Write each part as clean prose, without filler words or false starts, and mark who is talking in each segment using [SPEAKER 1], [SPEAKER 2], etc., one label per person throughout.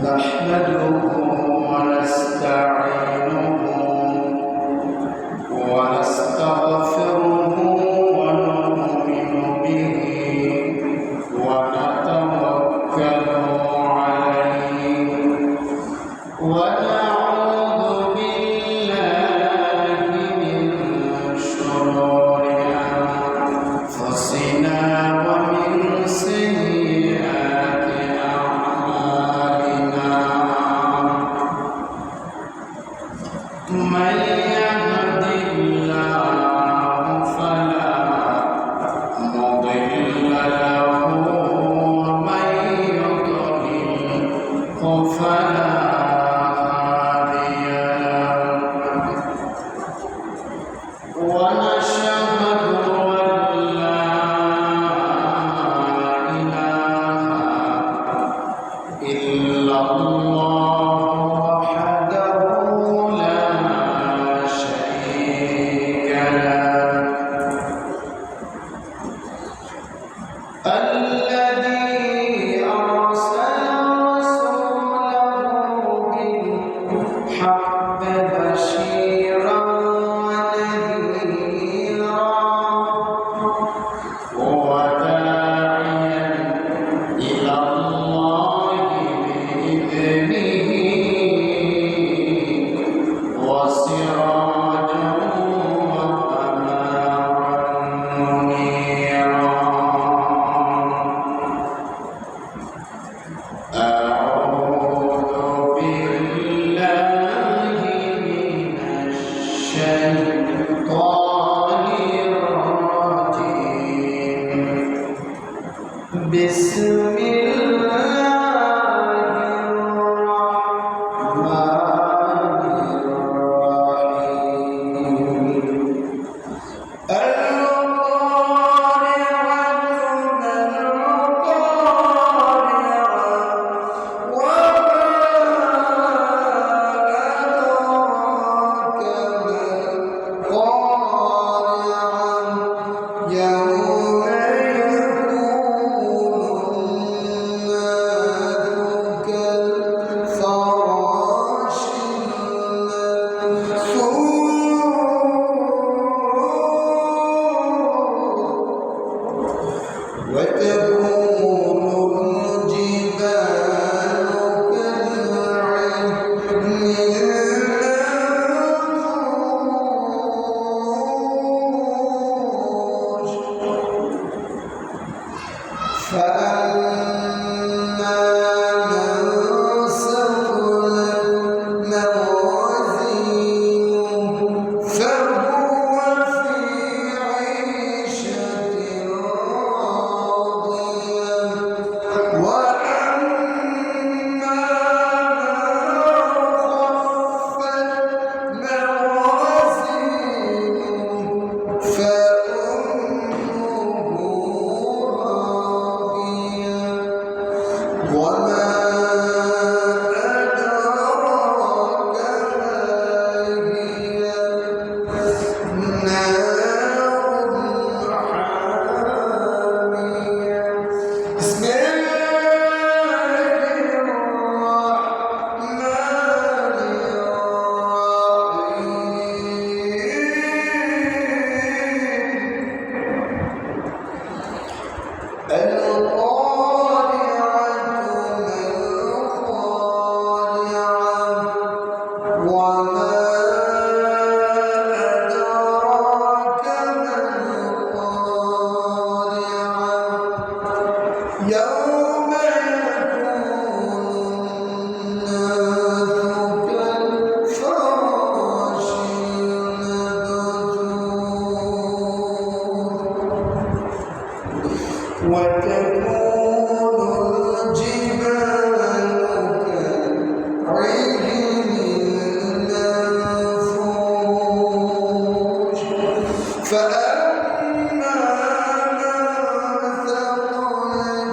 [SPEAKER 1] نحمده ونستعينه ونستغفره ونؤمن به ونتوكل عليه ونعوذ بالله من شرور أنفسنا ومن سيئات أعمالنا من يهد الله فلا مضل له ومن يضلل فلا هادي له ونشهد أن لا إله إلا الله وحده لا شريك له الذي أرسل رسوله بالحق بشيرا ونذيرا وداعيا إلى الله بإذنه وسراجا وقمرا منيرا أعوذ بالله من الشيطان الرجيم بسم الله الرحمن الرحيم القارعة ما القارعة وما أدراك ما القارعة يوم يكون الناس كالفراش المبثوث وتكون الجبال كالعهن المنفوش فأما من ثقلت موازينه فهو في عيشة راضية وأما من خفت موازينه فأمه هاوية وما أدراك ما هي نار حامية بسم الله الرحمن الرحيم القارعة ما القارعة وما أدراك ما القارعة يوم يكون الناس كالفراش المبثوث وتكون الجبال كالعهن المنفوش فأما من ثقلت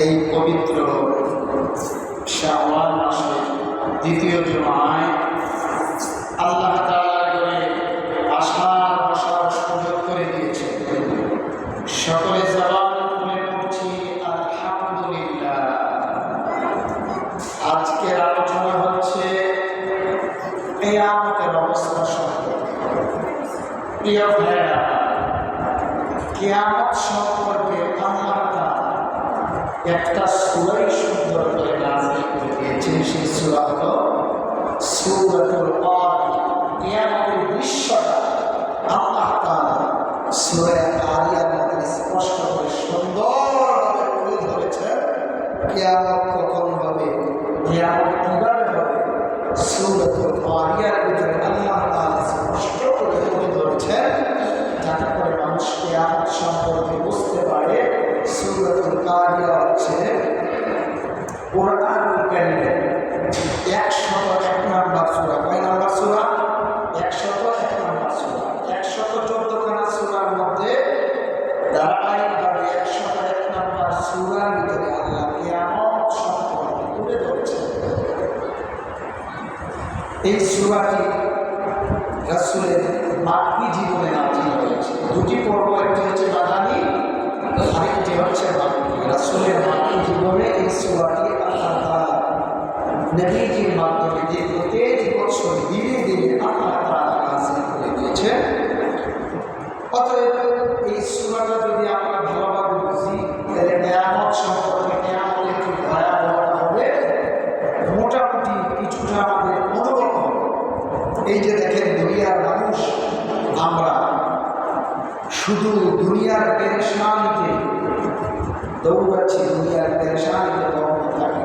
[SPEAKER 2] এই পবিত্র শাওয়াল মাসের দ্বিতীয় জুমায় আল্লাহ তাআলা করে আসার বসার সুযোগ করে দিয়েছে। সকলে জবান খুলে পড়ছি আলহামদুলিল্লাহ। আজকের আলোচনা হচ্ছে কিয়ামতের অবস্থা সম্পর্কে। প্রিয় ভাইরা, কিয়ামত সম্পর্কে আল্লাহ দিয়েছেন সেই সূরা হলো সূরাতুল কারিয়া। কিয়ামতের দৃশ্যটা আল্লাহ তাআলা সূরা কারিয়ার মধ্যে স্পষ্ট করে সুন্দরভাবে তুলে ধরেছেন। কিয়ামত কখন হবে, কিয়ামত কিভাবে হবে, সূরাতুল কারিয়ার ভিতরে আল্লাহ তাআলা স্পষ্ট করে তুলে ধরেছেন, যাতে করে মানুষ কিয়ামত সম্পর্কে বুঝতে পারে। সূরাতুল কারিয়া হচ্ছে কোরআনুল কারীমের 101 নম্বর সূরা। কয় নম্বর সূরা? 101 নম্বর সূরা। 114 খানা সূরার মধ্যে ধারাবাহিকভাবে 101 নম্বর সূরার ভিতরে আল্লাহ কিয়ামত সম্পর্কে তুলে ধরেছেন। এই সূরাটি রাসূলের মাক্কি জীবনে নাযিল হয়েছে। দুটি পর্ব, একটি হচ্ছে মাদানী, আরেকটি হচ্ছে মাক্কি। রাসূলের মাক্কি জীবনে এই সূরাটি আল্লাহ তাআলা নবীজির মাধ্যমে দীর্ঘ 23 বছর ধীরে ধীরে আল্লাহ তাআলা নাযিল করে দিয়েছেন। অতএব এই সূরাটা যদি আমরা ভালোভাবে বুঝি, তাহলে কিয়ামত সম্পর্কে, কিয়ামতের কি ভয়াবহতা হবে, মোটামুটি কিছুটা আমাদের অনুভব হবে। এই যে দেখেন, দুনিয়ার মানুষ, আমরা শুধু দুনিয়ার পেরেশানিতে দৌড়াচ্ছি, দুনিয়ার পেরেশানিতে দৌড়তে থাকি।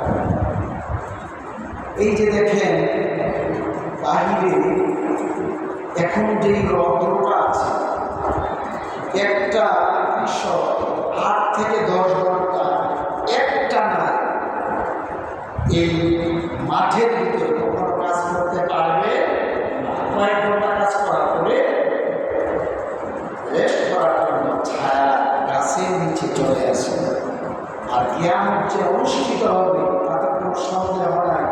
[SPEAKER 2] এই যে দেখেন, বাহিরে এখন যেই রৌদ্রটা আছে, একটা কৃষক 8 থেকে 10 ঘন্টা একটা না এই মাঠের ভিতরে কখনো কাজ করতে পারবে না। কয়েক ঘন্টা কাজ করার পরে রেস্ট করার জন্য ছায়া গাছের নিচে চলে আসে। আর কিয়ামত যে অনুষ্ঠিত হবে তাতে কোনো সন্দেহ নাই।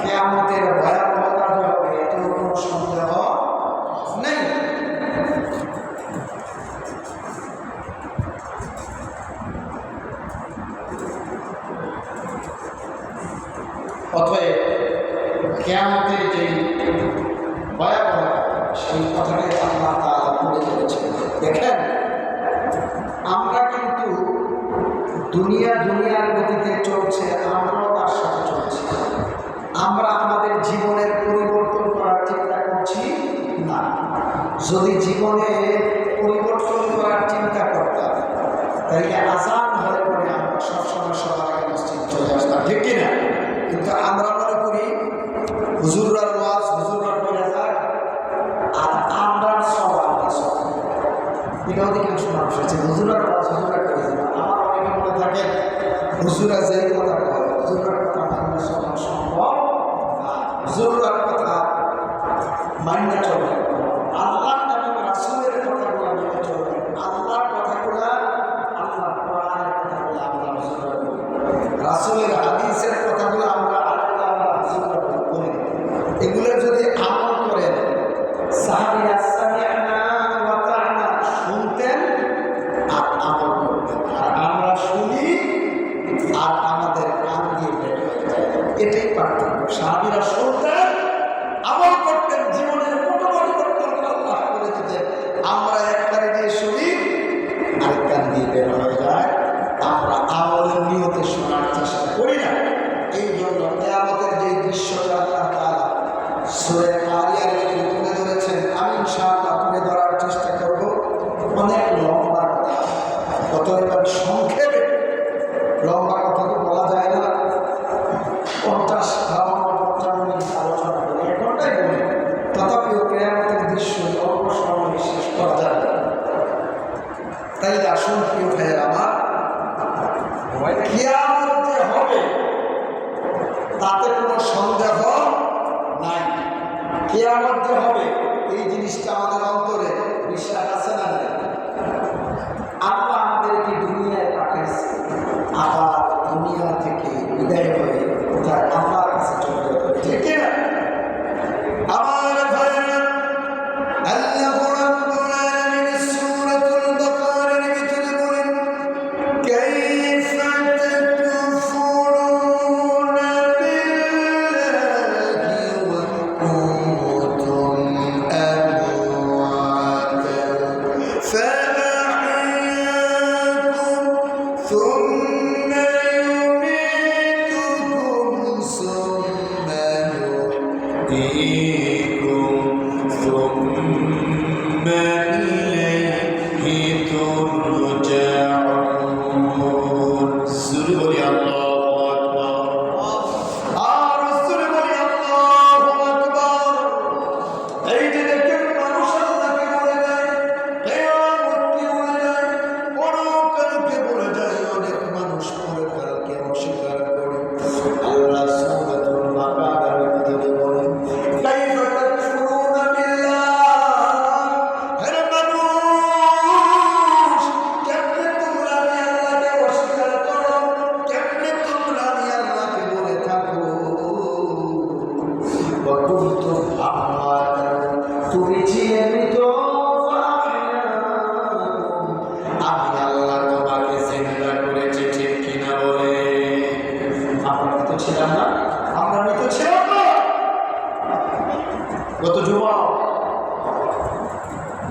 [SPEAKER 2] কিয়ামতের ভয়াবহতা যে হবে এটাও কোনো সন্দেহ নেই। অতএব কিয়ামতের যে ভয়াবহতা, সেই কথাটাই আল্লাহ তাআলা বলে ধরেছেন। দেখেন, আমরা কিন্তু দুনিয়ার গতিতে চলছে, আমরাও তার সাথে চলছি। আমরা আমাদের জীবনের পরিবর্তন করার চিন্তা করছি না। যদি জীবনে পরিবর্তন করার চিন্তা করতাম, তাহলে আযান হলে পরে আমরা সবসময় সবার আগে মসজিদ চলে আসতাম, ঠিক কিনা? কিন্তু আমরা মনে করি হুজুররার ওয়াজ হুজুররা বলে যাক, আর আমরা সব আমরা সব। এটা অধিকাংশ মানুষ আছে, হুজুরার ওয়াজ হুজুরা করে যাবে। আমার অনেকে মনে থাকে হুজুরা যেই কথা কয়, হুজুরার কথা মান্য সব সম্ভব না। হুজুরার কথা মান্য চলবে, আল্লাহ এবং রাসূলের কথাগুলো মেনে চলবে। আল্লাহর কথাগুলো, আল্লাহ কোরআনের কথাগুলো আমরা হুজুরা বলি, রাসূলের হাদিসের কথাগুলো আমরা হুজুরা বলি। এগুলো যদি আমল করেন, সাহাবীরা সামি'না ওয়া আতা'না শুনতেন আর আমল করতেন। আর আমরা শুনি আর আমাদের কান দিয়ে বের হয়ে যায়। এটাই পার্থক্য। সাহাবীরা শুনতেন, আমল করতেন, জীবনের কোনো পরিবর্তন আল্লাহ করে দিতেন। আমরা এক কানে দিয়ে শুনি, আরেক কান দিয়ে বের হয়ে যায়। আমরা আমলের নিয়তে শোনার চেষ্টা করি না। এই জন্য কিয়ামতের যে দৃশ্যটা আল্লাহ তাআলা সূরা কারিয়ার ভিতরে তুলে ধরেছেন, আমি ইনশাআল্লাহ তুলে ধরার চেষ্টা করব। অনেক লম্বা কথা, অতএব আমি সংক্ষেপে, লম্বা কথা তো বলা যায় না, 50-55 মিনিট আলোচনা করি, 1 ঘন্টায় বলি। তথাপিও কিয়ামতের দৃশ্য অল্প সময়ে শেষ করা যাবে। তাই আসুন প্রিয় ভাইয়ের আমার, কিয়ামত যে হবে তাতে কোনো সন্দেহ নাই। কিয়ামত যে হবে এই জিনিসটা আমাদের অন্তরে বিশ্বাস আছে না? আল্লাহ আমাদেরকে দুনিয়ায় পাঠিয়েছে, আবার দুনিয়া থেকে বিদায় হয়ে কোথায় আল্লাহর কাছে চলে যাবে, ঠিক না? আমার ভাইয়েরা, আল্লাহ রাব্বুল আলামিন সূরাতুল বাকারার ভিতরে বলেন, কাইফা তাকফুরুনা বিল্লাহি ওয়া কুনতুম আমওয়াতা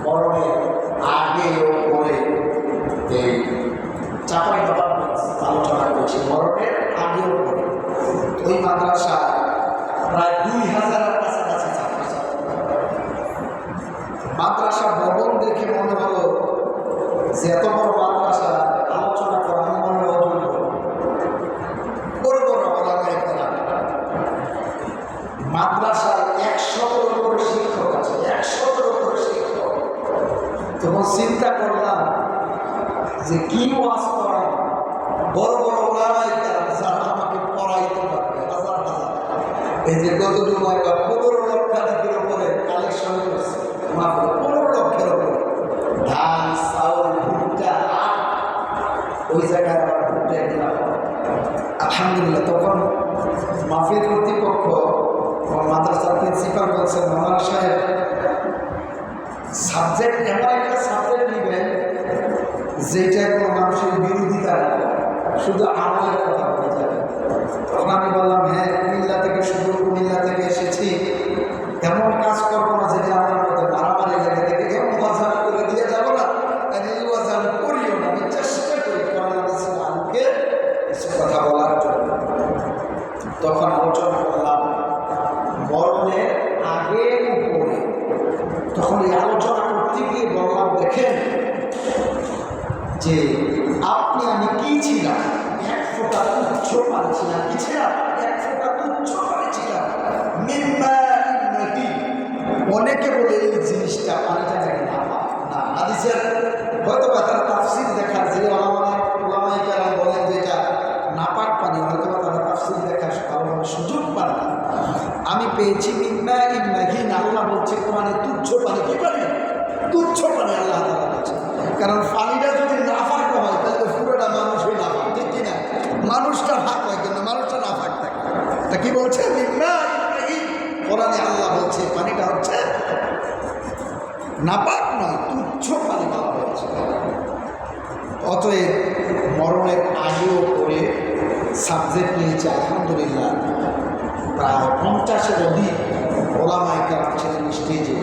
[SPEAKER 2] মরণের আগে ও পরে এই চাপাই আলোচনা করছি, মরণের আগে ও পরে। ওই মাদ্রাসা প্রায় 2000-এর কাছাকাছি ছাত্রছাত্রী। মাদ্রাসা ভবন দেখে মনে হলো যে এত বড় মাদ্রাসা আলোচনা করা মনে অযোগ্য। বড় বড় ওলামায়ে কেরাম, মাদ্রাসায় 100-এর উপরে শিক্ষক আছে, 100-এর উপরে শিক্ষক। তখন চিন্তা করলাম যে কি ওয়াজ করা, বড় বড় ওলামায়ে কেরাম যারা আমাকে পড়াইতে পারবে, হাজার হাজার। এই যে গত জুমায় 15 লক্ষাধিকের উপরে কালেকশন করছে, 15 লক্ষের উপরে ধান, চাউল, ভুট্টা, আখ, ওই জায়গায় আবার ভুট্টা দিলাম। আলহামদুলিল্লাহ। তখন মাহফিল কর্তৃপক্ষ মাদ্রাসার প্রিন্সিপাল বলছেন, মাওলানা সাহেব সাবজেক্ট এমন একটা সাবজেক্ট নেবেন যেটা কোনো মানুষের বিরোধিতা নেই, শুধু আমলের কথা বলে যাবে। তখন আমি বললাম, হ্যাঁ, কুমিল্লা থেকে, শুধু কুমিল্লা থেকে এসেছি, এমন কাজ করবো না যেটা আমার মধ্যে মারামারি লেগে থেকে যেমন ওয়াজান করে দিয়ে যাবো না, আর এই ওয়াজান করিও না। আমি চেষ্টা করি কোরআনকে কিছু কথা বলার জন্য। তখন আলোচনা করলাম মরণের আগে পরে। তখন এই আলোচনা করতে গিয়ে বললাম, দেখেন যে আপনি আমি কি ছিলাম, এক ফোঁটা তুচ্ছ পানি ছিলাম, কি ছিলাম, এক ফোঁটা তুচ্ছ পানি ছিলাম। অনেকে বলে এই জিনিসটা পানিটা নাকি না হাদিসের হয়তো বা তারা তাফসীর দেখার যে ওলামায়ে কেরাম বলেন যে এটা নাপাক পানি, হয়তো বা তারা তাফসীর দেখার ভালোভাবে সুযোগ পান না। আমি পেয়েছি মিম্মা ইন্নাহিন, আল্লাহ বলছে কোরআনে তুচ্ছ পানি। কি পানি? তুচ্ছ পানি আল্লাহ তাআলা বলছে। কারণ পানিটা যদি নাফাক হয় তাহলে তো পুরোটা মানুষই নাফাক, ঠিক কিনা? মানুষটা ফাঁক হয় কিন্তু মানুষটা নাফাক থাকে। তা কি বলছে? মিম্মা ইন্নাহিন, কোরআনে আল্লাহ বলছে পানিটা হচ্ছে নাপাক নয়, তুচ্ছ পানি বলা হয়েছে। অতএব মরণের আগেও পরে সাবজেক্ট নিয়েছে আলহামদুলিল্লাহ প্রায় 50-এর অধিক ওলামায়ে কেরাম ছিলেন স্টেজে।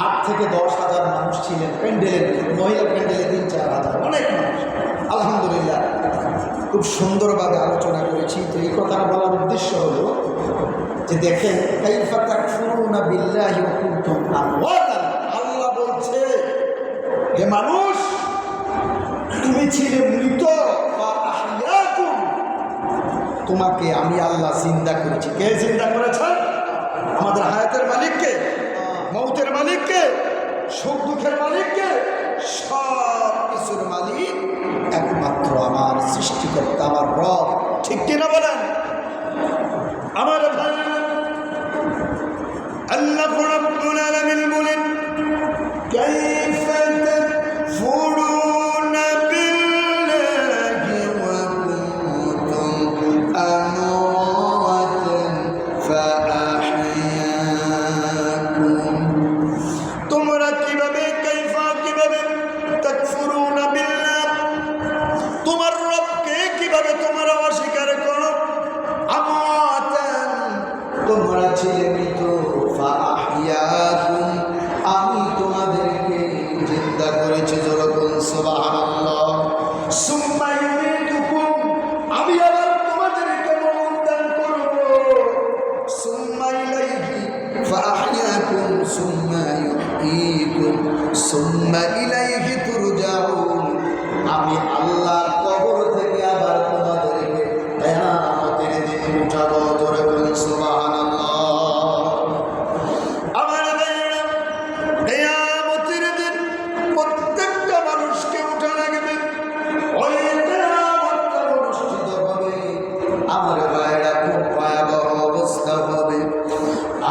[SPEAKER 2] 8 থেকে 10,000 মানুষ ছিলেন প্যান্ডেলের, মহিলা প্যান্ডেলে 3-4 হাজার, অনেক মানুষ। আলহামদুলিল্লাহ খুব সুন্দরভাবে আলোচনা করেছি। তো এই কথাটা বলার উদ্দেশ্য হলো যে দেখেন, কাইফা তাকফুরুনা বিল্লাহি ওয়া কুনতুম আমওয়াতান। আল্লাহ বলছে, হে মানুষ, তুমি ছিলে মৃত, ফাআহইয়াকুম, তোমাকে আমি আল্লাহ জিন্দা করেছি। কে জিন্দা করেছেন? আমাদের হায়াতের মালিককে, মৌতের মালিককে, সুখ দুঃখের মালিককে, সব কিছুর মালিক একমাত্র আমার সৃষ্টিকর্তা, আমার রব। ঠিক কিনা বলেন? আমার ভাই, আল্লাহ রাব্বুল আলামিন বলেন, কাইফা তাকফুরুনা বিল্লাহি ওয়া কুনতুম আমওয়াতান ফাআহইয়াকুম। তোমরা কিভাবে, কাইফা কিভাবে, তাকফুরুনা বিল্লাহ, তোমার রবকে কিভাবে তোমরা অস্বীকার করো, আমওয়াতান, তোমরা ছিলে মৃত, ফাআহইয়াকুম, আমি তোমাদেরকে জিন্দা করেছি। যেরকম সুবহানাল্লাহ। সুম্মা ইউমীতুকুম, আমি আবার তোমাদেরকে মরণ দান করব। সুম্মা ইলাইহি ফাআহইয়াকুম সুম্মা ইউহয়ীকুম সুম্মা ইলাইহি তুরজাউন, আমি আল্লাহ কবর থেকে আবার তোমাদেরকে কিয়ামতের দিন উঠাবো। যেরকম সুবহানাল্লাহ। আমার ভাইরা, কিয়ামতের দিন প্রত্যেকটা মানুষকে উঠা লাগবে। ওই কিয়ামতটা অনুষ্ঠিত হবে। আমার ভাইরা, খুব ভয়াবহ অবস্থা হবে।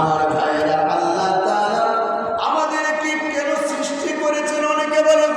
[SPEAKER 2] আমার ভাইরা, আল্লাহ তাআলা আমাদেরকে কেন সৃষ্টি করেছেন? অনেকে বলে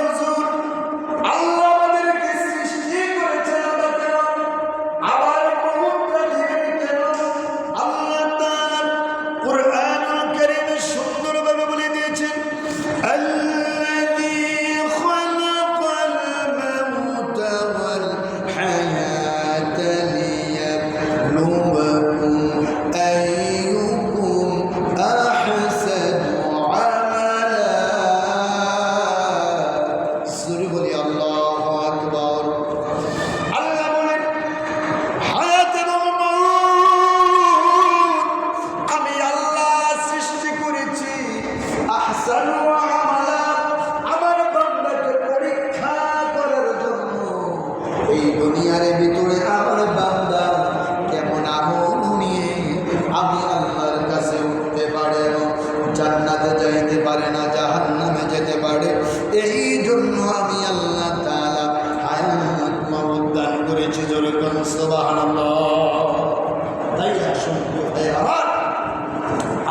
[SPEAKER 2] পারে না, জাহান্নামে যেতে পারে। এই জন্য আমি আল্লাহ তাআলা হায়াত মওত দান করেছি। জোরে কোন সুবহানাল্লাহ। তাই আসুন আমার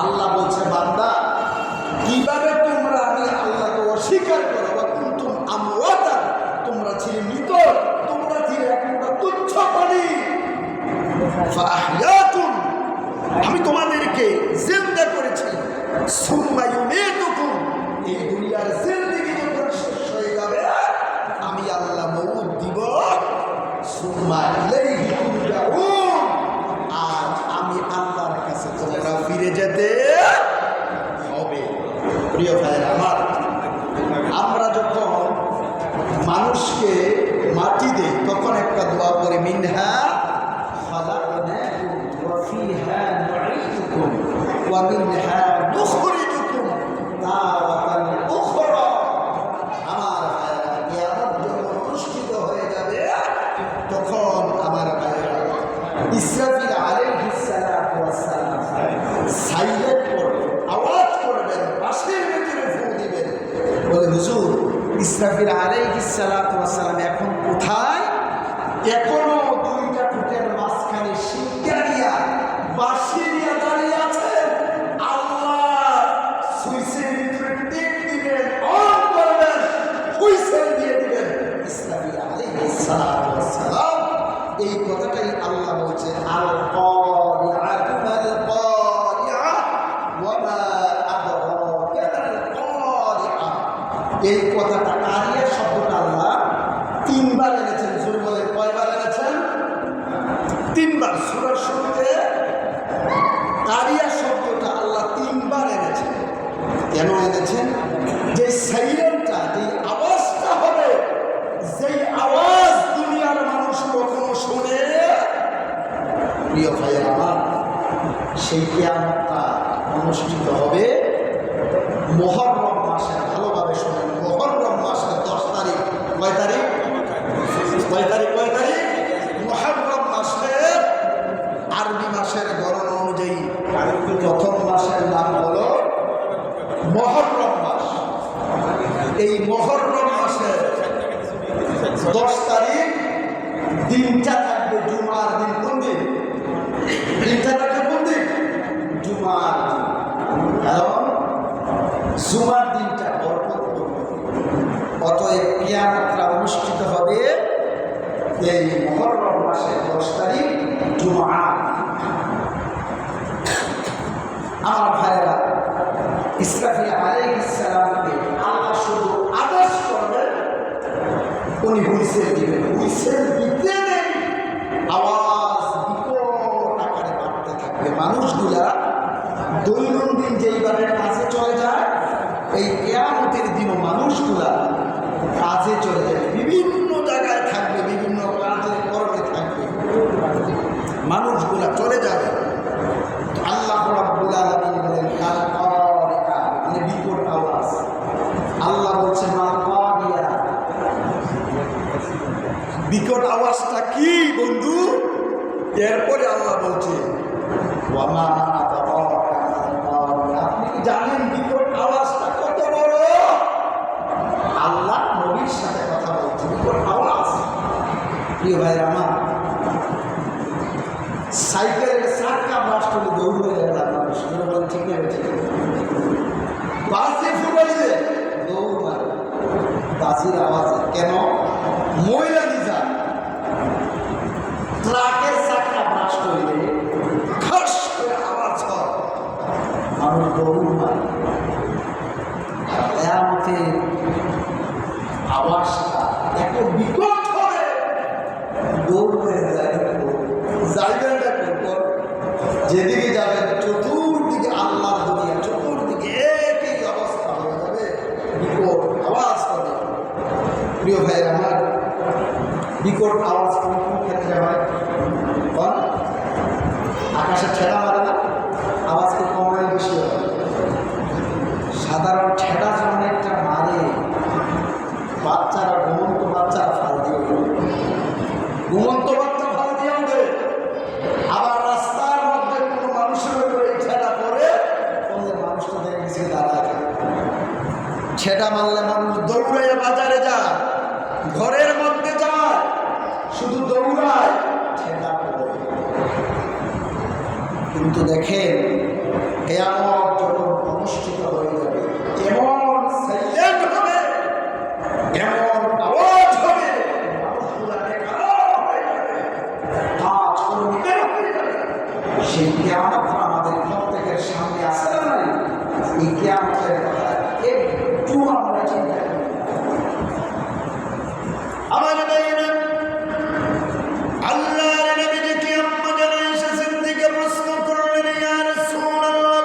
[SPEAKER 2] আল্লাহ বলছে, বান্দা কিভাবে তোমরা আমি আল্লাহকে অস্বীকার করো? বা কুনতুম আমওয়াতা, তোমরা ছিলে মৃত, তোমরা ছিলে একটা তুচ্ছ প্রাণী। ফাআহইয়াকুম, আমি তোমাদেরকে জিন্দা করেছি। সুম্মা ইউমীতুকুম, এই দুনিয়ার জিন্দেগি যখন শেষ হয়ে যাবে আমি আল্লাহ মওত দিব। সুম্মা ইলাইহি তুরজাউন, আর আমি আল্লাহর কাছে তোমরা ফিরে যেতে হবে। প্রিয় ভাইয়েরা আমার, আমরা যখন মানুষকে মাটি দেই তখন একটা দোয়া করে, মিনহা খালাকনাকুম ওয়া ফিহা নুঈদুকুম ওয়া মিনহা নুখরিজুকুম তারাতান উখরা। আমার ভাইয়েরা, কিয়ামত যখন অনুষ্ঠিত হয়ে যাবে তখন আমার ভাইয়েরা ইসরাফিল আলাইহিস সালাতু ওয়াস সালাম সাইলেন্ট করবেন, আওয়াজ করবেন, বাঁশের ভিতরে ফু দিবেন, বলে হুজুর ইসরাফিল আলাইহিস সালাতু ওয়াস সালাম এখন কোথায়? এখনো দুইটা টুটের মাঝখানে শিক্ষা দিয়া বাঁশি দিয়া দাঁড়িয়ে আছেন। আল্লাহ সুইচের ভিতরে টিপ দিবেন, অন করবেন, হুইসেল দিয়ে দিবেন। ইসরাফিল আলাইহিস সালাতু ওয়াস সালাম এই কথাটাই আল্লাহ বলছে, আল কারিআতু মাল কারিআ ওয়া মা আদরাকা মাল কারিআ। এই কথাটা কারিয়া শব্দটা আল্লাহ তিনবার এনেছেন। জোরে বলে কয়বার এনেছেন? তিনবার। সূরার শুরুতে কারিয়া শব্দটা আল্লাহ তিনবার এনেছেন। কেন এনেছেন? যে সাইলেন্টটা, যে আওয়াজটা হবে, যেই আওয়াজ দুনিয়ার মানুষ কখনো শোনে, প্রিয় ভাইয়েরা আমার, সেই কিয়ামতটা অনুষ্ঠিত হবে মুহররম মাসের, ভালোভাবে শোনেন, মুহররম মাসের 10 তারিখ। কয় তারিখ? কয় তারিখ? কয় তারিখ? মুহররম মাসের আরবি মাসের গণনা অনুযায়ী প্রথম মাসের নাম হলো মুহররম মাস। এই মুহররম মাসের 10 তারিখ দিনটা থাকবে জুমার দিন। কোন দিন? দিনটা থাকবে কোন দিন? জুমার দিন। কারণ জুমার দিনটা বরকতপূর্ণ। অতএব কিয়ামতটা অনুষ্ঠিত হবে এই মুহররম মাসের 10 তারিখ জুমা। আমার ভাইয়েরা, ইসরাফিল আলাইহিস সালামকে আল্লাহ শুধু আদেশ করবেন, উনি হুইসেল দিবেন। হুইসেল দিতে নেই, আওয়াজ বিকট আকারে বাড়তে থাকবে। মানুষগুলা দৈনন্দিন যেইভাবে কাজে চলে যায়, এই কিয়ামতের দিনও মানুষগুলা কাজে চলে যাবে, বিভিন্ন জায়গায় থাকবে, বিভিন্ন কাজের কর্মে থাকবে, মানুষগুলা চলে যাবে। আল্লাহ রাব্বুল আলামিন বলেন, কাল কারিআ, মানে বিকট আওয়াজ। আল্লাহ বলছে মাল কারিআ, বিকট আওয়াজটা কি বন্ধু? এরপরে আল্লাহ বলছে ওয়া মা আদরাকা মাল কারিআ, আপনি কি জানেন বিকট আওয়াজটা কত বড়? আল্লাহ নবীর সাথে কথা বলছে, বিকট আওয়াজ। প্রিয় ভাইরা আমার, সাইকেলের চাকা ব্লাস্ট হলে দৌড় হয়ে যাবে মানুষ, বলেন ঠিক না? বাসে ফুটাইলে দৌড় মারে বাসির আওয়াজে। কেন? মহিলা নিজা ট্রাকের চাকা ব্লাস্ট হইলে খাস করে আওয়াজ হয়, মানুষ দৌড় মারে। কিয়ামতের আওয়াজটা এত বিকট হবে, দৌড় হয়ে যায়। জায়গাটা করব, যেদিকে যাবে চতুর্দিকে আল্লাহর দুনিয়া, চতুর্দিকে একই অবস্থা হয়ে যাবে, বিকট আওয়াজ হবে। প্রিয় ভাই আমার, বিকট আওয়াজ কোন কোন ক্ষেত্রে হয়? আকাশে ঠেলা মারে না, আওয়াজকে কমায় বেশি হয়। সাধারণ ঠেলা যখন একটা মারে, বাচ্চারা, ঘুমন্ত বাচ্চারা ফাল দিয়ে উঠবে, ঘুমন্ত বাচ্চা ফাল দিয়ে উঠবে। আবার রাস্তার মধ্যে কোনো মানুষের উপরে ঠেলা পড়ে, মানুষটা দেখে দাঁড়ায় থাকে। ছেটা মারলে মানুষ দৌড়াইয়া বাজারে যায়, ঘরের মধ্যে যায়, শুধু দৌড়ায়, ছেটা পড়ে। কিন্তু দেখেন কিয়ামত যখন অনুষ্ঠিত হয়ে যাবে, এমন সাইলেন্ট হবে, এমন আওয়াজ হবে, মানুষগুলা বেকার হয়ে যাবে, কাজ কোনো বের হয়ে যাবে। সেই কিয়ামত আমাদের প্রত্যেকের সামনে আসে না নাই? এই কিয়ামতের কথা একটু আমরা চিন্তা করি। আমার ভাইয়েরা, আল্লাহর নবীকে আম্মা জানা এসে সিদ্দিকে প্রশ্ন করলেন, ইয়া রাসূলুল্লাহ,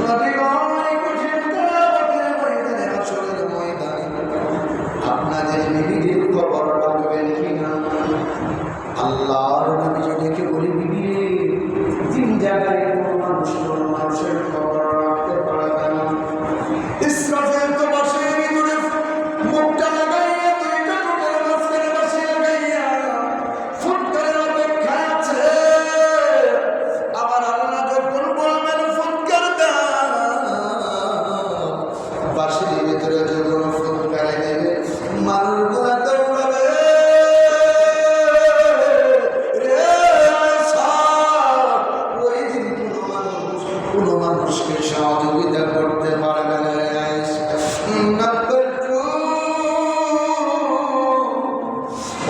[SPEAKER 2] নবী গো, এই কঠিন কিয়ামতের ময়দানে, হাসরের ময়দানে আপনাদের বিবিদের খবর রাখবেন কিনা? আল্লাহর নবী ডেকে বলে, বিবি তিন জায়গায় কোনো মানুষের খবর রাখতে পারবে না। ইসরাফিল তো বাঁশের ভিতরে মুখটা লাগাইয়া, দুইটা ঠোঁটের মাঝখানে বাঁশি লাগাইয়া ফুৎকারের অপেক্ষায় আছে। আবার আল্লাহ যখন বলবেন ফুৎকার দাও, বাঁশির ভিতরে যখন ফুৎকারে দেবে, মানুষগুলা দৌড়াবে। কোনো মানুষকে সহযোগিতা করতে পারবে না।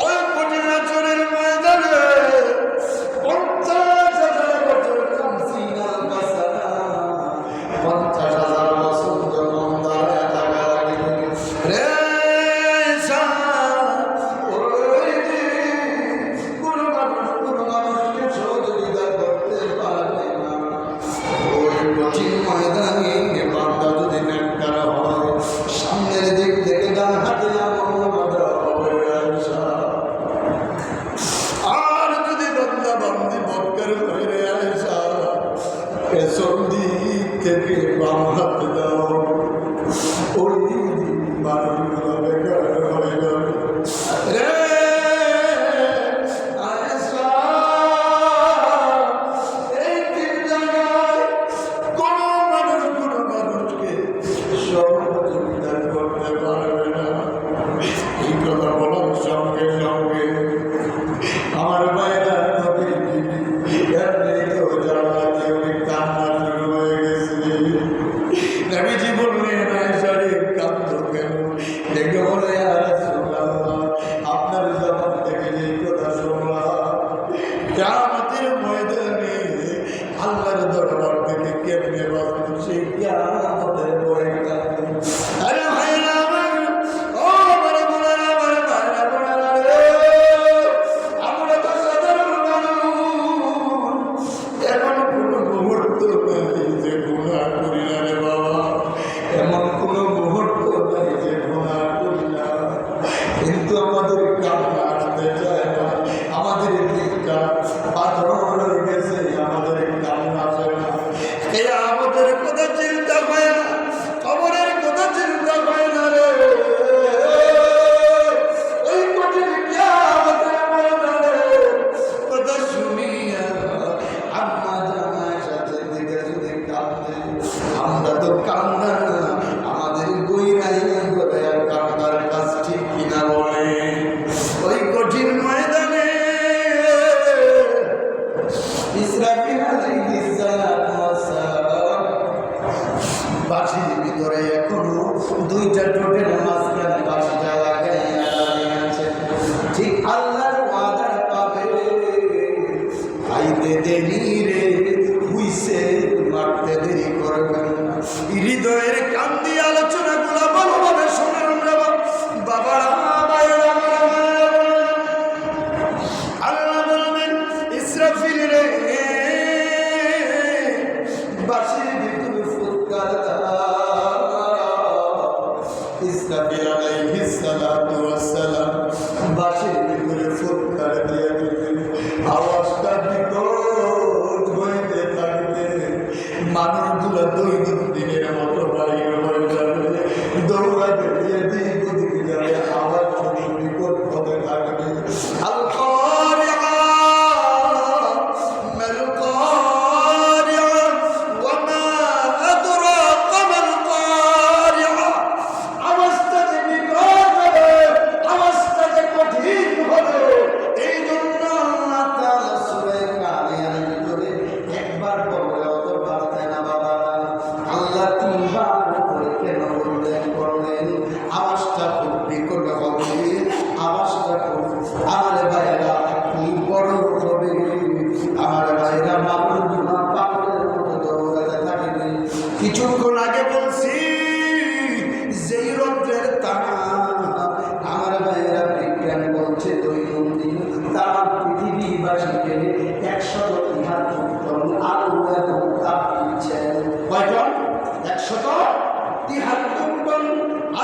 [SPEAKER 2] ওই কঠিন আচরের ময়দানে 50,000 বছর, 50,000 বছর যখন দাঁড়ায় থাকা লাগে, রে কোনো মানুষকে সহযোগিতা করতে পারবে না। ওই কঠিন ময়দানে বান্দা যদি নেককার হয়, সামনের দিক থেকে ডান হাতে আর যদি বান্দা বান্দি বক্কর করে আয়সা, পেছন দিক থেকে বাম হাতে দাও, ওই মানুষগুলো বেকার হয়ে যাবে। সহযোগিতা করতে পারবে না। এই কথা বলার সঙ্গে সঙ্গে আমার ভাইরা নবীর বিবি এমনিতেও জান্নাতে অনেক কান্না শুরু হয়ে গেছে। নবীজি বললেন, আয়েশা রে, কাঁদছো কেন? দেখে বলে, ইয়া রাসূলুল্লাহ, আপনার জবান থেকে যে কথা শুনলাম, কিয়ামতের ময়দানে আল্লাহর দরবার থেকে কেমনে বাঁচব, সেই কিয়ামতের ভয়ে কাঁদছি। আরে ভাইরা আমার, ও আমার বোনেরা, আমার ভাইরা বোনেরা রে, আমরা তো সাধারণ মানুষ, এমন কোনো মুহূর্ত নাই যে গুনাহ করি না রে বাবা, এমন কোনো মুহূর্ত নাই যে গুনাহ করি না। কিন্তু আমাদের কান্না আসতে চায় না, আমাদের দিকটা পাথর হয়ে গেছে, আমাদের কান্না আসে না। আমাদের কথা চিন্তা হয় না, খবরের কথা চিন্তা হয় না রে। ওই কঠিন কিয়ামতের ময়দানে কথা শুনিয়া আম্মা জানার সাথে দিকে যদি কাঁদে, আমরা তো কান্না না, আমাদের গইরাই করে আর কান্দার কাজ ঠিক কিনা বলে। ওই কঠিন ময়দানে ইসরাফিল আলাইহিস সালাম বাঁশির ভিতরে এখনো দুইটা ঠোঁটের মাঝখানে বাঁশিটা লাগাইয়া দাঁড়িয়ে আছে। ঠিক আল্লাহর ওয়াদা পাবে, আইতে দেরি রে, হুইসে মারতে দেরি করবেন না। হৃদয়ের কান্দি আলোচনাগুলা ভালোভাবে শোনেন রে বাবারা, ভাইয়েরা, আল্লাহ বলবেন, ইসরাফিল রে, বাঁশির ভিতরে ফুৎকার দাও। ইসরাফিল আলাইহিস সালাতু ওয়াস সালাম বাঁশির ভিতরে ফুৎকার দিয়ে দিলেন। আওয়াজটা বিকট হইতে থাকবে, মানুষগুলো দৈনন্দিনের মতো বাইর হয়ে যাবে, দৌড়াতে দিয়ে দিক ওদিকে যাবে, আওয়াজ শুনে বিকট হতে থাকবে। আল কারিআ মাল কারিআ ওয়া মা আদরাকা মাল কারিআ।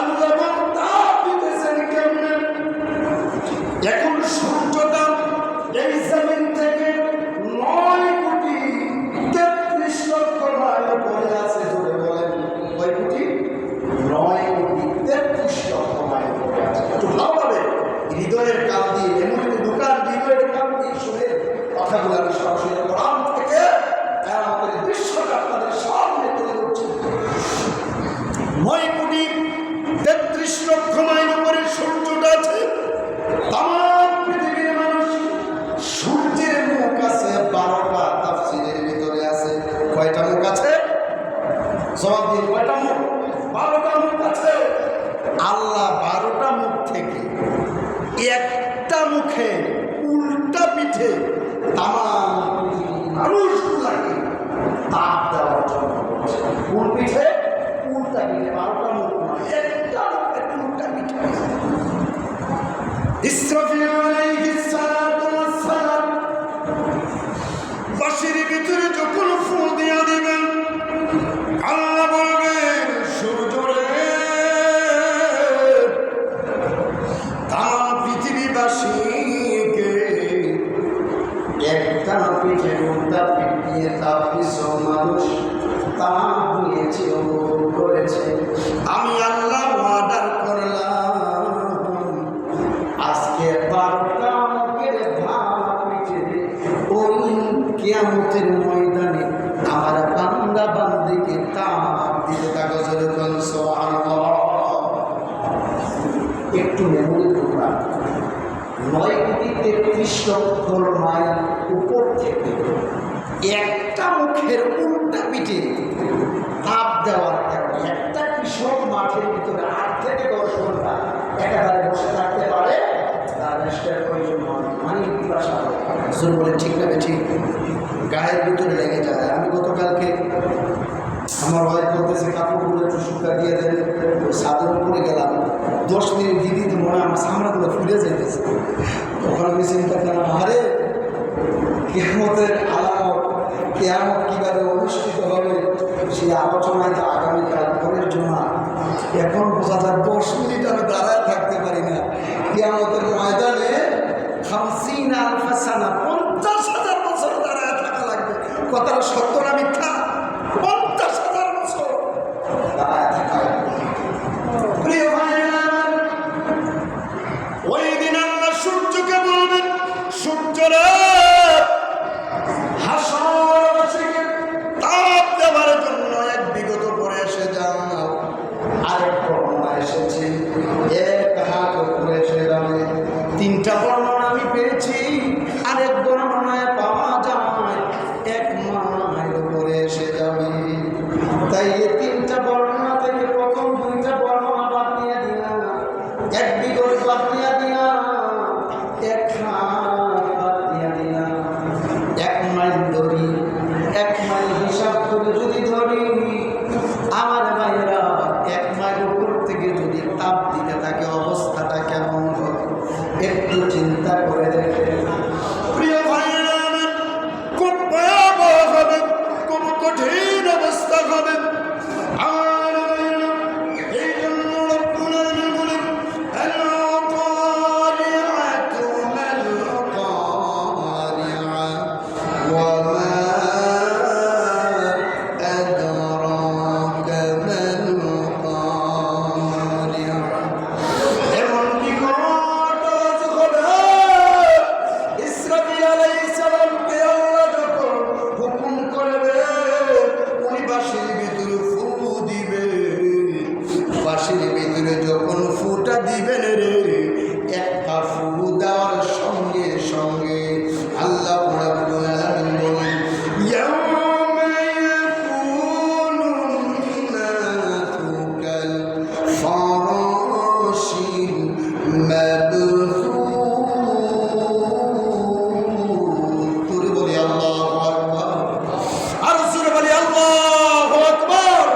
[SPEAKER 2] আল্লাহ তাপ দিতেছেন কেমনে? এখন সূর্যটা এই জমিন থেকে 9,33,00,000 মাইল পরে আছে। জোরে বলেন, কয় কোটি? 9,33,00,000 মাইল পরে আছে। একটু ভালোভাবে হৃদয়ের কান দিয়ে, এমন দোকান হৃদয়ের কান দিয়ে শুনে কথাগুলো আমি সরাসরি কোরআন থেকে আমাদের দৃশ্যটা আপনাদের সামনে তুলে ধরছি। 9,33,00,000 মাইল উপরে সূর্যটা আছে। তামাম পৃথিবীর মানুষ, সূর্যের মুখ আছে 12টা। তাফসীরের ভিতরে আছে কয়টা মুখ আছে? জবাব দিন, কয়টা মুখ? 12টা মুখ আছে। আল্লাহ 12টা মুখ থেকে একটা মুখে উল্টা পিঠে তামাম মানুষগুলাকে তাপ দেওয়ার জন্য। কোন পিঠে? উল্টা পিঠে। 12টা মুখ নয়, একটা মুখে উল্টা পিঠে। ইসরাফিল আলাইহিস সালাতু ওয়াস সালাম বাঁশির ভিতরে যখন ফুল দিয়া দিবেন, আল্লাহ বলবেন সূর্য রে, তাম পৃথিবীবাসীকে একটা পিঠে উল্টা পিঠ দিয়ে তাপ দিছ, মানুষ তাপ নিয়েছে, অনুভব করেছে। আমি আল্লাহ অর্ডার করলাম আজকে 12টা মুখের ভাব পিঠে ওই কিয়ামতের ময়দানে আমার বান্দা বান্দিকে তাপ দিতে কাগজের কোন সুবহানাল্লাহ। একটু মেমোরি করলাম, 9,33,00,000 মাইল উপর থেকে একটা মুখের উল্টা পিঠে তাপ দেওয়ার কারণে একটা কৃষক মাঠের ভিতরে 8 থেকে 10 ঘন্টা একেবারে বসে থাকতে পারে, তার রেস্টের প্রয়োজন হয়, মানে পিপাসা হয়। জোর বলে ঠিক না? ঠিক, গায়ের ভিতরে লেগে যায়। আমি গতকালকে আমার ওয়াইফ বলতেছে কাপড়গুলো একটু শুকা দিয়ে দেন, ছাদের উপরে গেলাম, 10 মিনিট দিদি মনে হয় আমার সামনাগুলো ফুলে যাইতেছে। তখন আমি চিন্তা করলাম, আরে কিয়ামতের আলামত, কিয়ামত কীভাবে অনুষ্ঠিত হবে সেই আলোচনায় তো আগামীকাল পরের জন্য। এখন বোঝা যায় 10 মিনিট আমি দাঁড়ায় থাকতে পারি না। কিয়ামতের ময়দানে 50,000 সানা, 50,000 বছর দাঁড়ায় থাকা লাগবে। কথাটা সত্য না মিথ্যা? 50,000 বছর দাঁড়ায় থাকা লাগবে। প্রিয় ভাইরা, ওই দিন আল্লাহ সূর্যকে বলবেন, সূর্যরা হাসরবাসীকে তাপ দেওয়ার জন্য এক বিগত পরে এসে যাও। আরেক বর্ণনা এসেছে 1 হাত উপরে এসে যাবে। 3টা বর্ণনা আমি পেয়েছি। আরেক বর্ণনায় পাওয়া যায় 1 মাইল উপরে এসে যাবে। তাই এই 3টা বর্ণনা থেকে প্রথম 2টা বর্ণনা বাদ দিয়ে দিলাম, 1 বিগত বাদ দিয়ে দিলাম, 1 হাত বাদ দিয়ে দিলাম। 1 মাইল ধরি, 1 মাইল হিসাব করে যদি ধরি, আমার ভাইরা 1 মাইল উপর থেকে যদি তাপ দিতে থাকে অবস্থাটা কেমন হবে একটু চিন্তা করে দেখে। প্রিয় ভাইরা, খুব ভয়াবহ হবে, খুব কঠিন অবস্থা হবে। আর এই জন্য রব্বুল আলামিন বলেন, আল-কারিআতু মাল-কারিআ ওয়া মা আদরাকা মাল-কারিআ। এমন নিকট হবে, ইসরাফিল আলাইহিস সালামকে আল্লাহ যখন হুকুম করবে, উনি বাঁশির ভিতরে ফু দিবে। বাঁশির ভিতরে যখন ফুটা দিবেন রে, একটা ফু দেওয়ার সঙ্গে সঙ্গে আল্লাহ রাব্বুল আলামিন বলেন, ইয়াউমা ইয়াকুনুন নাসু কাল ফারাশিল মাবথুথ। তুই বলি আল্লাহু আকবার, আর জোরে বলি আল্লাহু আকবার।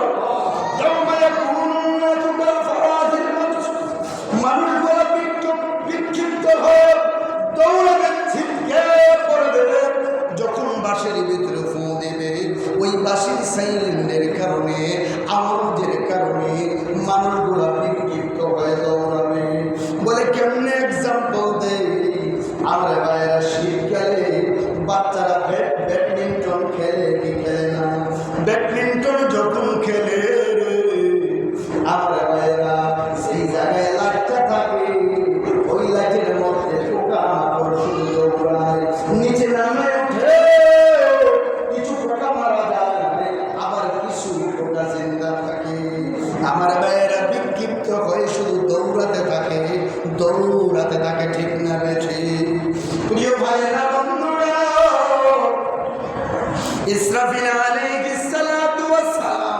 [SPEAKER 2] ইয়াউমা ইয়াকুনুন নাসু কাল ফারাশিল মাবথুথ। মানুষগুলো বিক্ষিপ্ত হয়ে দৌড়াবে, ছিটকে পড়বে। যখন বাঁশির ভিতরে ফু দেবে, ওই বাঁশির সাইলেন্টের কারণে, আওয়াজের কারণে মানুষগুলা বিক্ষিপ্ত দৌড়াতে থাকে, ঠিক না বেঠি? প্রিয় ভাইয়েরা, বন্ধুরা, ইসরাফিল আলাইহিস সালাতু ওয়াস সালাম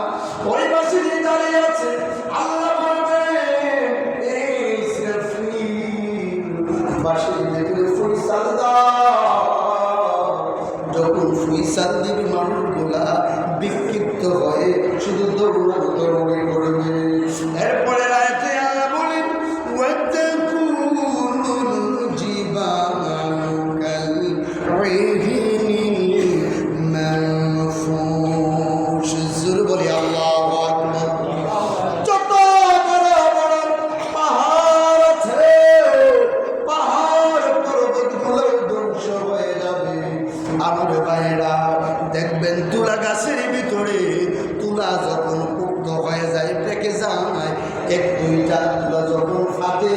[SPEAKER 2] ওই পাশে দাঁড়িয়ে আছে। আল্লাহ বলবেন, এই ইসরাফিল বাঁশির ভেতরে ফুইসাল দাও। যখন ফুইসাল দিবে, মানুষগুলা বিক্ষিপ্ত হয়ে শুধু দৌড়াদৌড়ি করবে। এরপরে আয়াতে আল্লাহ বলেন, ওয়াতাকুনুল জিবালু কাল-ইহিনিল মানফুশ। জোরে বলি আল্লাহু আকবার। যত বড় বড় পাহাড় আছে, পাহাড় পর্বতগুলো ধ্বংস হয়ে যাবে। আমার ভাইয়েরা, দেখবেন তুলা গাছের ভিতরে তুলা যখন পুক্ত হয়ে যায়, পেকে যায়, এক দুইটা তুলা যখন ফাটে,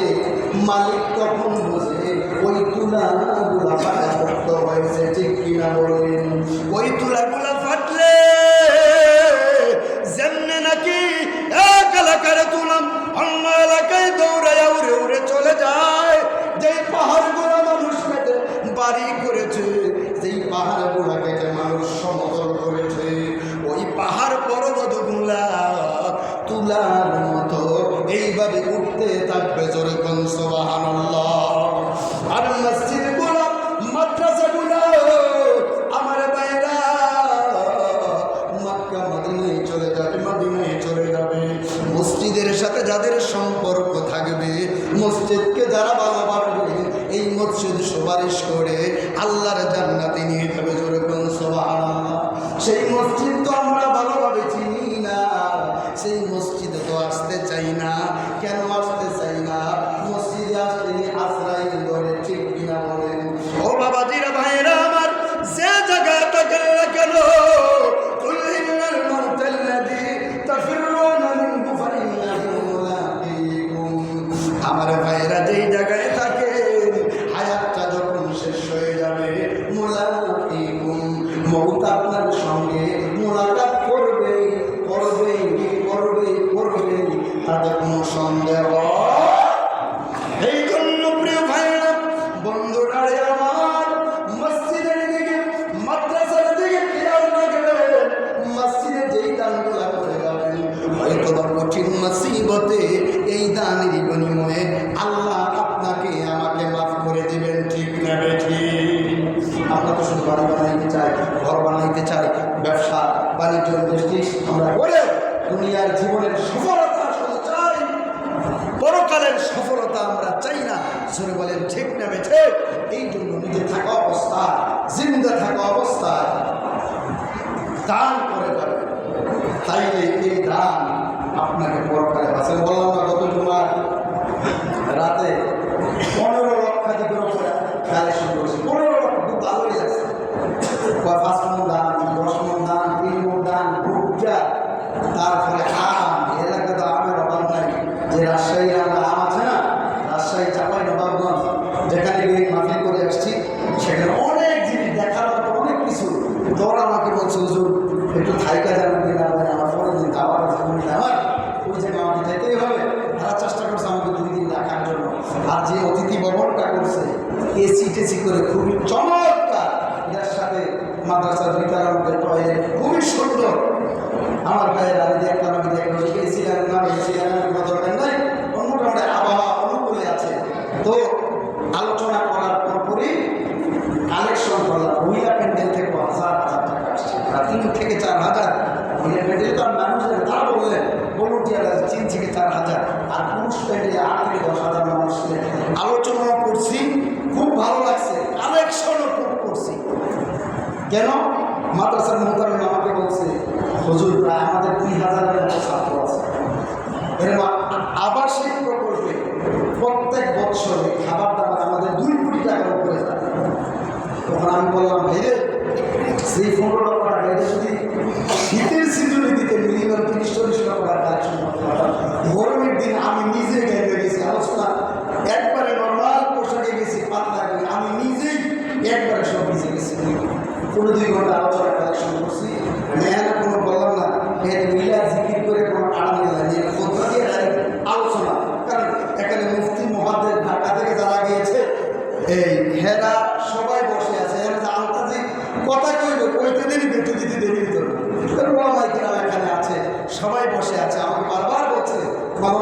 [SPEAKER 2] মালিক তখন বোঝে ওই তুলাগুলা ফাটা পুক্ত হয়েছে, ঠিক কিনা বলেন? ওই তুলাগুলা ফাটলে যেমনে নাকি এক এলাকার তুলাম অন্য এলাকায় দৌড়ায় উড়ে উড়ে চলে যায়। যেই পাহাড়গুলো মানুষ কেটে বাড়ি করেছে, যেই পাহাড়গুলা কেটে মানুষ সমতল করেছে, ওই পাহাড় পর্বতগুলা তুলার মতো এইভাবে উঠতে থাকবে। জোরে কোন সুবহানাল্লাহ। আর মসজিদগুলো, মাদ্রাসাগুলো, আমার ভাইয়েরা, মক্কা মদিনায় চলে যাবে, মদিনায় চলে যাবে। মসজিদের সাথে যাদের সম্পর্ক থাকবে, মসজিদকে যারা ভালোবাসবে, এই মসজিদ সুপারিশ করে আল্লাহর জান্নাতে নিয়ে যাবে। জোরে কোন সুবহানাল্লাহ। সেই মসজিদ তো আমরা ভালোভাবে চিনি না, সেই মসজিদে তো আসতে চাই না। কেন আসতে চাই না? মসজিদে আসতে আশ্রয় ধরে, ঠিক কিনা বলেন? ও বাবাজিরা, ভাইয়েরা আমার, যে জায়গায় থাকেন না কেন, কুল ইন্নাল মাউতাল্লাযী তাফিরুনা মিনহু ফাইন্নাহু মুলাকীকুম। আমার ভাইয়েরা, যেই জায়গায় থাকেন, হায়াতটা যখন শেষ হয়ে যাবে, মুলাকীকুম, মওত আপনার সঙ্গে মুলাকাত করবে, করবে, করবে, করবে, তাতে কোনো সন্দেহ। এই জন্য প্রিয় ভাইয়েরা, বন্ধুরা আমার, মসজিদের দিকে, মাদ্রাসার দিকে খেয়াল রাখবেন। মসজিদে যেই দানগুলা করে যাবেন, হয়তো বা কঠিন মুসিবতে এই দানের বিনিময়ে আল্লাহ আপনাকে আমাকে মাফ করে দিবেন, ঠিক না বেঠি? আমরা তো শুধু বাড়ি বানাইতে চাই, ঘর বানাইতে চাই, ব্যবসা বাণিজ্য ইন্ডাস্ট্রি আমরা করে দুনিয়ার জীবনের সফলতা শুধু চাই, পরকালের সফলতা আমরা চাই না। জোরে বলেন, ঠিক না বেঠে? এই জন্য নিজে থাকা অবস্থায়, জিন্দা থাকা অবস্থায় দান করে যাবে, তাইলে এই দান আপনাকে পরকালে বাঁচাবে। বললাম না গত জুমার রাতে 15 লক্ষাধিকের উপরে কালেকশন করেছি। 15 লক্ষ, খুব ভালোই লাগছে। 5 মণ দান, 10 মণ দান, 3 মণ দান, ভুট্টা, তারপরে আম। এলাকা তো আমের অভাব নাই। যে রাজশাহী আমরা আম আছে না, রাজশাহী, চাপাই নবাবগঞ্জ, যেখানে গিয়ে মাহফিল করে আসছি, সেখানে অনেক জিনিস দেখার মতো, অনেক কিছু। তোরা আমাকে বলছে, হুজুর একটু থাইকা যাবেন কিনা, আমার পরের দিন খাবার আছে, আমার ওই জায়গায় আমাকে যেতেই হবে। তারা চেষ্টা করছে আমাকে 2 দিন রাখার জন্য। আর যে অতিথি ভবনটা করছে, এসি টেসি করে খুবই চমৎকার, এটার সাথে মাদ্রাসার ভিতরের মধ্যে টয়লেট খুবই সুন্দর। আমার ভাইয়ের আমি দেখলাম, আমি দেখলাম এসি না, এসি কোনো দরকার নাই, মোটামুটি আবহাওয়া অনুকূলে আছে। তো আলোচনা করার পরপরই কালেকশন করলাম। মহিলা প্যান্ডেল থেকে 1000 টাকা আসছে, 3 থেকে 4000। মহিলা প্যান্ডেল তো আর মানুষ, তারা বললেন ভলুন্টিয়ার আছে 3 থেকে 4000, আর পুরুষ প্যান্ডেলে 8 থেকে 10,000 মানুষ। আলোচনা করছি, খুব ভালো লাগছে, কালেকশনও খুব করছি। কেন? মাদ্রাসার মোহতামিম আমাকে বলছে, হুজুর প্রায় আমাদের 2000-এর মতো ছাত্র আছে। এরকম আবাসিক প্রকল্পে প্রত্যেক বৎসরে খাবার দাবার আমাদের 2 কোটি টাকার উপরে যায়। তখন আমি বললাম, ভাইরে, সেই 15 লক্ষ টাকা যদি শীতের সিজনে দিতে মিনিমাম 30-40 লক্ষ টাকা কালেকশন করতে পারতাম। গরমের দিন আমি নিজে গেলে গেছি আলোচনা, একবারে নর্মাল পোশাকে গেছি, পাতলা করে আমি নিজেই একবারে সব ভিজে গেছি। 2 ঘন্টা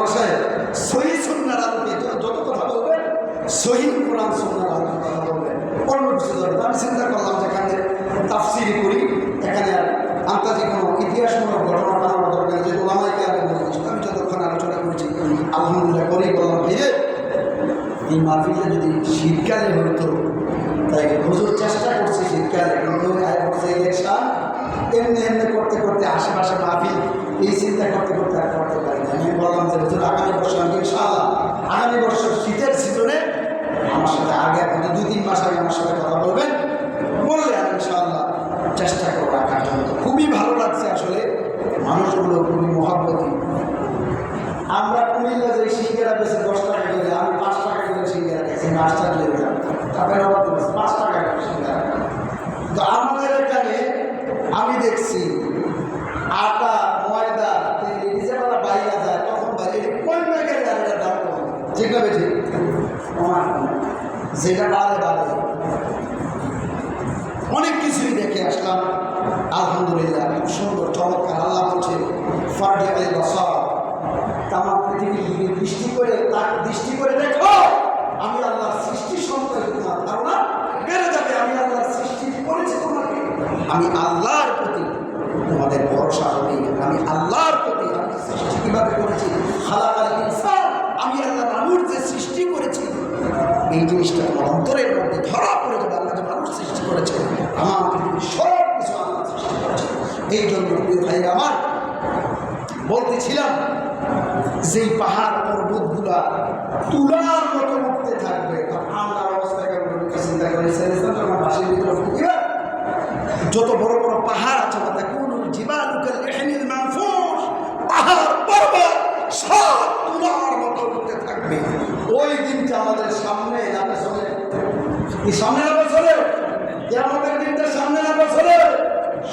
[SPEAKER 2] ভাষায় সহি সুন্নাহর আলোকে যত কথা বলবেন, সহি কোরআন সুন্নাহর আলোকে কথা বলবেন, অন্য কিছু ধরবেন। আমি চিন্তা করলাম যেখানে তাফসির করি, এখানে আর আন্তর্জাতিক কোনো ইতিহাসমূলক ঘটনা বানানো দরকার, যে ওলামাইকে আগে বলছি। আমি যতক্ষণ আলোচনা করেছি আলহামদুলিল্লাহ করেই বললাম, ভাইরে এই মাহফিলটা যদি শীতকালে হইতো, তাই হুজুর চেষ্টা করছে শীতকালে, কিন্তু ইলেকশন এমনি এমনি করতে করতে আশেপাশে মাহফিল এই চিন্তা করতে করতে আর করতে পারি না। আমি বললাম যে হুজুর আগামী বছর ইনশাআল্লাহ আগামী বছর শীতের সিজনে আমার সাথে আগে এখন 2-3 মাস আগে আমার সাথে কথা বলবেন, বললে আমি ইনশাআল্লাহ চেষ্টা করবো রাখার জন্য। খুবই ভালো লাগছে আসলে, মানুষগুলো খুবই মহাব্বতী। আমরা কুমিল্লা যে সিঙ্গারা বেশি 10 টাকা করে, আমি 5 টাকা করে সিঙ্গারা খেয়েছি, 5 টাকা দিয়ে দিলাম, তারপরে 5 টাকা করে সিঙ্গারা। তো আমাদের এখানে আমি দেখছি আটা ময়দা যেবেলা বাইরে যায় তখন বাইরে কোন ব্যাগের গাড়িটার দাম কম, যেটা বেশি যেটা বাড়ে বাড়ে। অনেক কিছুই দেখে আসলাম আলহামদুলিল্লাহ, খুব সুন্দর চমৎকার। আল্লাহ বলছে ফারজাবে বসার, তামাম পৃথিবীর দিকে দৃষ্টি করে দেখো, আমি আল্লাহর সৃষ্টি সম্পর্কে তোমার ধারণা বেড়ে যাবে। আমি আল্লাহর সৃষ্টি করেছি তোমাকে, আমি আল্লাহর প্রতি তোমাদের ভরসা হবে। আমি আল্লাহর প্রতি, আমি সৃষ্টি কীভাবে করেছি, খালাকাল ইনসান, আমি আল্লাহ মানুষ যে সৃষ্টি করেছি, এই জিনিসটা তোমার অন্তরের মধ্যে ধরা পড়ে যাবে। আল্লাহ যে মানুষ সৃষ্টি করেছে, আমার পৃথিবীর সব কিছু আল্লাহ সৃষ্টি করেছে। এই জন্য প্রিয় ভাই আমার বলতেছিলাম, যেই পাহাড় পর্বতগুলা তুলার মতো উঠতে থাকবে, আমরা অবস্থা কেমন চিন্তা করি, বাসের ভিতরে যত বড় বড় পাহাড় আছে, পাহাড় পর্বত সব তুলার মতো উঠতে থাকবে। ওই দিনটা আমাদের সামনে না পেছনে, সামনে না পেছনে, আমাদের দিনটা সামনে না পেছনে,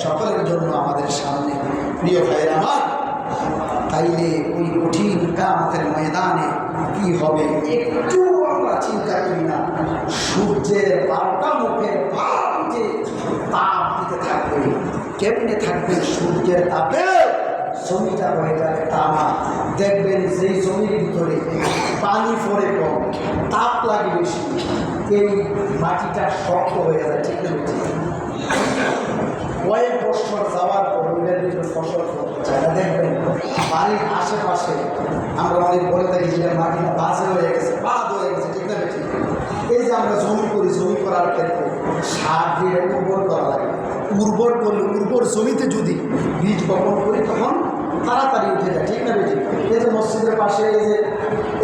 [SPEAKER 2] সকলের জন্য আমাদের সামনে। প্রিয় ভাইয়ের আমার, তাইলে ওই কঠিন কিয়ামতের ময়দানে কি হবে একটু আমরা চিন্তা করি না। সূর্যের 12টা মুখের যে তাপ দিতে থাকবে, কেমনে থাকবে সূর্যের তাপে জমিটা হয়ে যাবে তামা। দেখবেন যেই জমির ভিতরে পানি পড়ে কম, তাপ লাগে বেশি, এই মাটিটা শক্ত হয়ে যায়। ঠিক না? কয়েক বছর যাওয়ার পর ওইটার ভিতরে ফসল করতে চায় না। দেখবেন বাড়ির আশেপাশে আমরা অনেক বলে থাকি যে মাটিটা বাজে হয়ে গেছে, বাদ হয়ে গেছে। ঠিক না? ঠিক। এই যে আমরা জমি করি, জমি করার ক্ষেত্রে সার দিয়ে উর্বর করা লাগে। উর্বর করলে উর্বর জমিতে যদি বীজ বপন করি তখন তাড়াতাড়ি উঠে যায়। ঠিক না? ঠিক। এই যে মসজিদের পাশে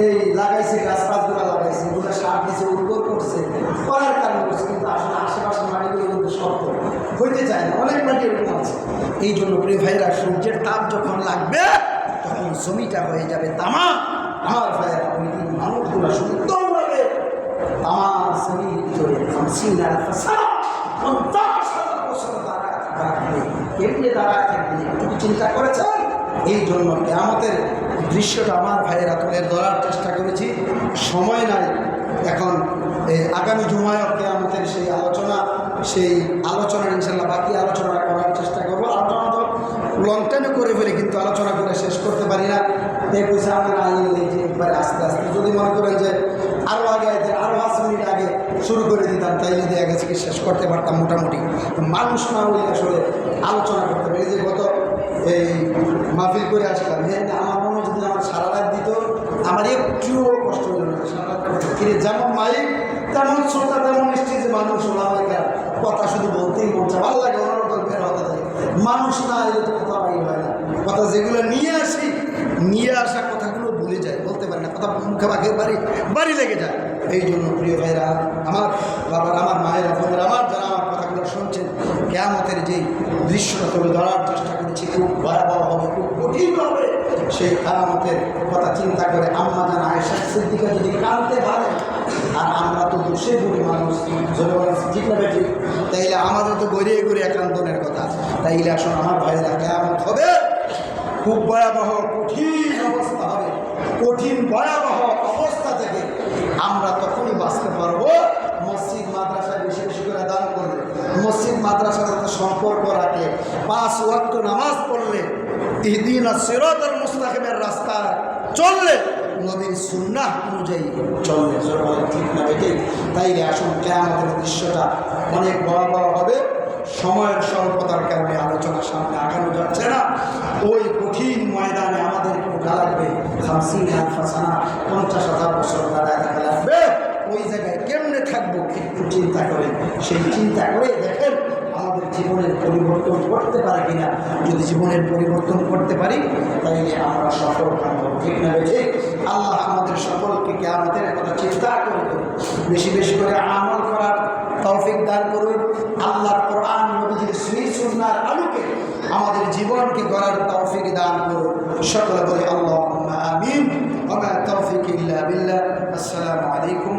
[SPEAKER 2] এই লাগাইছে, গাছপাছগুলো লাগাইছে, ওগুলো সার দিয়েছে, উর্বর করছে, করার কারণ করছে, কিন্তু আসলে আশেপাশের মাটিগুলো কিন্তু শক্ত হইতে চায় না। অনেক মাটি এরকম আছে। এই জন্য প্রিয় ভাইরা, সূর্যের তাপ যখন লাগবে তখন জমিটা হয়ে যাবে তামা। আমার ভাইয়েরা, ওই দিন মানুষগুলো সুন্দরভাবে তামার জমির ভিতরে কেমনি দাঁড়ায় থাকবে একটু চিন্তা করেছেন? এই জন্য কিয়ামতের দৃশ্যটা আমার ভাইয়েরা তুলে ধরার চেষ্টা করেছি। সময় নাই এখন। আগামী জুমায় কিয়ামতের সেই আলোচনা ইনশাল্লাহ বাকি আলোচনা করার চেষ্টা করবো। আলোচনা তো লং টাইমে করে ফেলি, কিন্তু আলোচনা করে শেষ করতে পারি না। দেখুছি আমরা একবারে আস্তে আস্তে, যদি মনে করেন যে আরও আগে আরও 5 মিনিট আগে শুরু করে দিতাম, তাইলে দেখা গেছে কি শেষ করতে পারতাম মোটামুটি। মানুষ না হলে আসলে আলোচনা করতে পারি। যে গত এই মাহফিল করে আসলাম, হ্যাঁ আমার মনে যদি আমার সারা রাত দিত, আমার একটুও কষ্ট হলো না। সারা রাত যেমন মাইক তেমন শ্রোতা, তেমন স্টেজে মানুষ ওলামাইকার কথা শুধু বলতেই মন চায়, ভালো লাগে, অন্যরকম বের হতে থাকে। মানুষ না এলে তো কথা হয় না, কথা যেগুলো নিয়ে আসা কথাগুলো ভুলে যায়, বলতে পারে না, কথা মুখে বাঘে বাড়ি লেগে যায়। এই জন্য প্রিয় ভাইরা আমার, বাবার আমার, মায়েরা, বোনেরা আমার, যারা আমার কথাগুলো শুনছেন, কিয়ামতের যেই দৃশ্যটা তুলে ধরার চেষ্টা করেছি, খুব ভয়াবহ হবে, খুব কঠিন হবে। সেই কিয়ামতের কথা চিন্তা করে আম্মা জান আয়েশা সিদ্দিকা যদি কাঁদতে পারে, আর আমরা তো বসে পড়ি মানুষ, ঠিক না বেঠিক? তাইলে আমাদের তো গড়িয়ে গড়িয়ে একান্তনের কথা। তাইলে আসুন আমার ভাইয়েরা, কিয়ামত হবে, খুব ভয়াবহ কঠিন অবস্থা হবে। কঠিন ভয়াবহ অবস্থা থেকে আমরা তখনই বাঁচতে পারবো মসজিদ মাদ্রাসায় বেশি বেশি করে দান করলে, মসজিদ মাদ্রাসার সাথে সম্পর্ক রাখলে, 5 ওয়াক্ত নামাজ পড়লে, ইহদিনাস সিরাতাল মুস্তাকিমের রাস্তায় চললে, নবীর সুন্নাহ অনুযায়ী চললে। ঠিক না বেটে? তাইলে আসুন কিয়ামতের দৃশ্যটা অনেক ভয়াবহ হবে। সময়ের স্বল্পতার কারণে আলোচনা সামনে আগানো যাচ্ছে না। ওই কঠিন ময়দানে আমাদেরকে ওঠা লাগবে। 50,000 বছর দাঁড়ায় থাকা লাগবে। ওই জায়গায় কেমনে থাকবো একটু চিন্তা করে, সেই চিন্তা করে দেখেন আমাদের জীবনের পরিবর্তন করতে পারে কিনা। যদি জীবনের পরিবর্তন করতে পারি তাইলে আমরা সফল হব। ঠিক না বেঠিক? আল্লাহ আমাদের সকলকে কিয়ামতের কথা চিন্তা করে বেশি বেশি করে আমল করার তৌফিক দান করুন। আল্লাহর কোরআন নবীজির সুন্নাহর আলোকে আমাদের জীবনকে গড়ার তৌফিক দান করুন। সকলে বলে আল্লাহুম্মা আমিন। ওয়া মা তৌফিক ইল্লা বিল্লাহ। আসসালামু আলাইকুম।